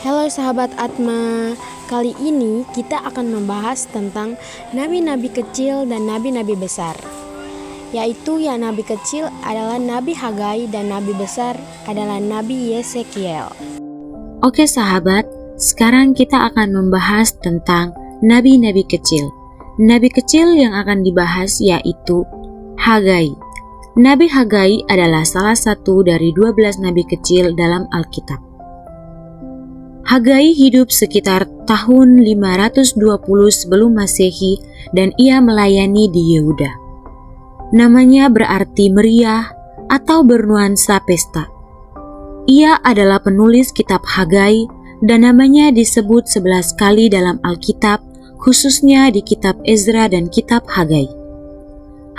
Halo sahabat Atma, kali ini kita akan membahas tentang nabi-nabi kecil dan nabi-nabi besar. Yaitu yang nabi kecil adalah Nabi Hagai dan nabi besar adalah Nabi Yesekiel. Oke sahabat, sekarang kita akan membahas tentang nabi-nabi kecil. Nabi kecil yang akan dibahas yaitu Hagai. Nabi Hagai adalah salah satu dari 12 nabi kecil dalam Alkitab. Hagai hidup sekitar tahun 520 sebelum Masehi dan ia melayani di Yehuda. Namanya berarti meriah atau bernuansa pesta. Ia adalah penulis kitab Hagai dan namanya disebut 11 kali dalam Alkitab, khususnya di kitab Ezra dan kitab Hagai.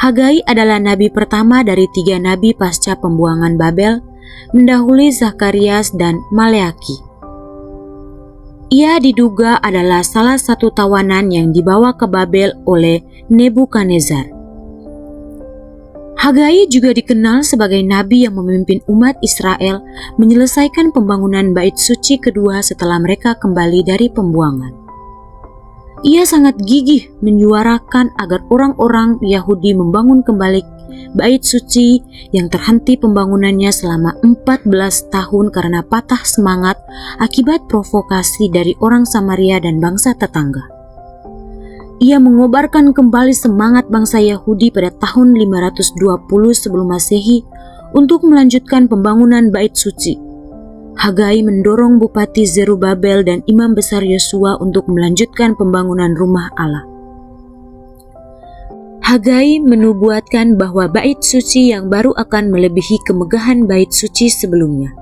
Hagai adalah nabi pertama dari 3 nabi pasca pembuangan Babel, mendahului Zakarias dan Maleaki. Ia diduga adalah salah satu tawanan yang dibawa ke Babel oleh Nebukadnezar. Hagai juga dikenal sebagai nabi yang memimpin umat Israel menyelesaikan pembangunan bait suci kedua setelah mereka kembali dari pembuangan. Ia sangat gigih menyuarakan agar orang-orang Yahudi membangun kembali bait suci yang terhenti pembangunannya selama 14 tahun karena patah semangat akibat provokasi dari orang Samaria dan bangsa tetangga. Ia mengobarkan kembali semangat bangsa Yahudi pada tahun 520 sebelum Masehi untuk melanjutkan pembangunan bait suci. Hagai mendorong Bupati Zerubabel dan Imam Besar Yosua untuk melanjutkan pembangunan rumah Allah. Hagai menubuatkan bahwa bait suci yang baru akan melebihi kemegahan bait suci sebelumnya.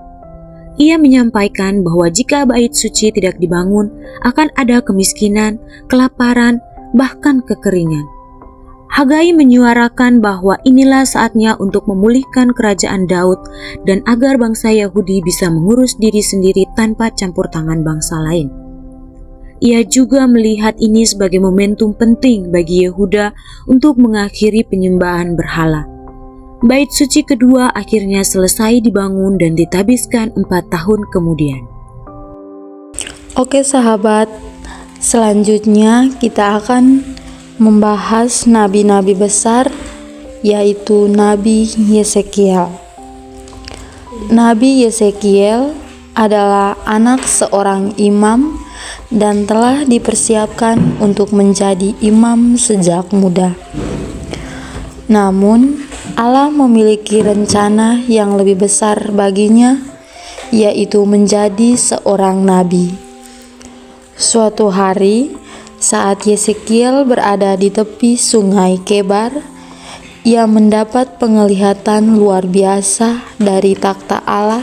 Ia menyampaikan bahwa jika bait suci tidak dibangun, akan ada kemiskinan, kelaparan, bahkan kekeringan. Hagai menyuarakan bahwa inilah saatnya untuk memulihkan kerajaan Daud dan agar bangsa Yahudi bisa mengurus diri sendiri tanpa campur tangan bangsa lain. Ia juga melihat ini sebagai momentum penting bagi Yehuda untuk mengakhiri penyembahan berhala. Bait suci kedua akhirnya selesai dibangun dan ditabiskan 4 tahun kemudian. Oke sahabat, selanjutnya kita akan membahas nabi-nabi besar, yaitu Nabi Yesekiel. Nabi Yesekiel adalah anak seorang imam dan telah dipersiapkan untuk menjadi imam sejak muda. Namun, Allah memiliki rencana yang lebih besar baginya, yaitu menjadi seorang nabi. Suatu hari, saat Yesekiel berada di tepi sungai Kebar, ia mendapat penglihatan luar biasa dari takhta Allah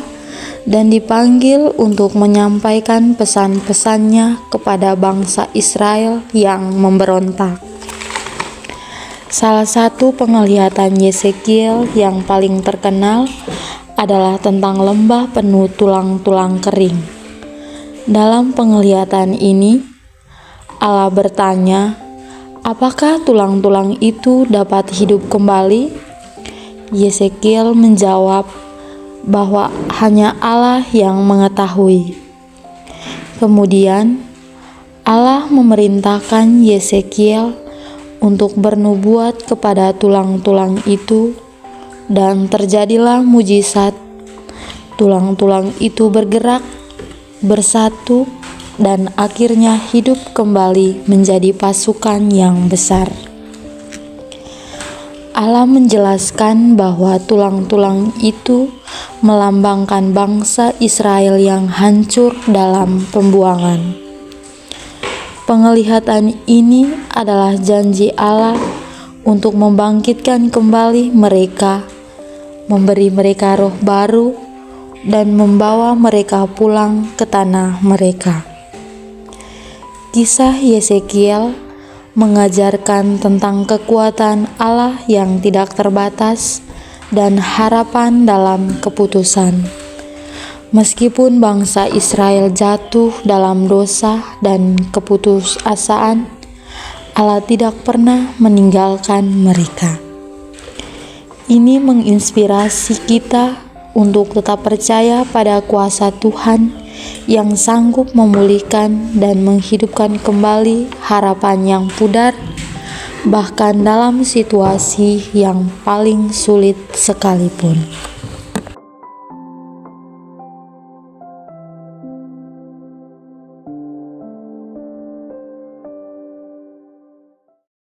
dan dipanggil untuk menyampaikan pesan-pesannya kepada bangsa Israel yang memberontak. Salah satu penglihatan Yesekiel yang paling terkenal adalah tentang lembah penuh tulang-tulang kering. Dalam penglihatan ini, Allah bertanya, apakah tulang-tulang itu dapat hidup kembali? Yesekiel menjawab bahwa hanya Allah yang mengetahui. Kemudian Allah memerintahkan Yesekiel untuk bernubuat kepada tulang-tulang itu, dan terjadilah mujizat. Tulang-tulang itu bergerak, bersatu, dan akhirnya hidup kembali menjadi pasukan yang besar. Allah menjelaskan bahwa tulang-tulang itu melambangkan bangsa Israel yang hancur dalam pembuangan. Penglihatan ini adalah janji Allah untuk membangkitkan kembali mereka, memberi mereka roh baru, dan membawa mereka pulang ke tanah mereka. Kisah Yesekiel mengajarkan tentang kekuatan Allah yang tidak terbatas dan harapan dalam keputusan. Meskipun bangsa Israel jatuh dalam dosa dan keputusasaan, Allah tidak pernah meninggalkan mereka. Ini menginspirasi kita untuk tetap percaya pada kuasa Tuhan yang sanggup memulihkan dan menghidupkan kembali harapan yang pudar, bahkan dalam situasi yang paling sulit sekalipun.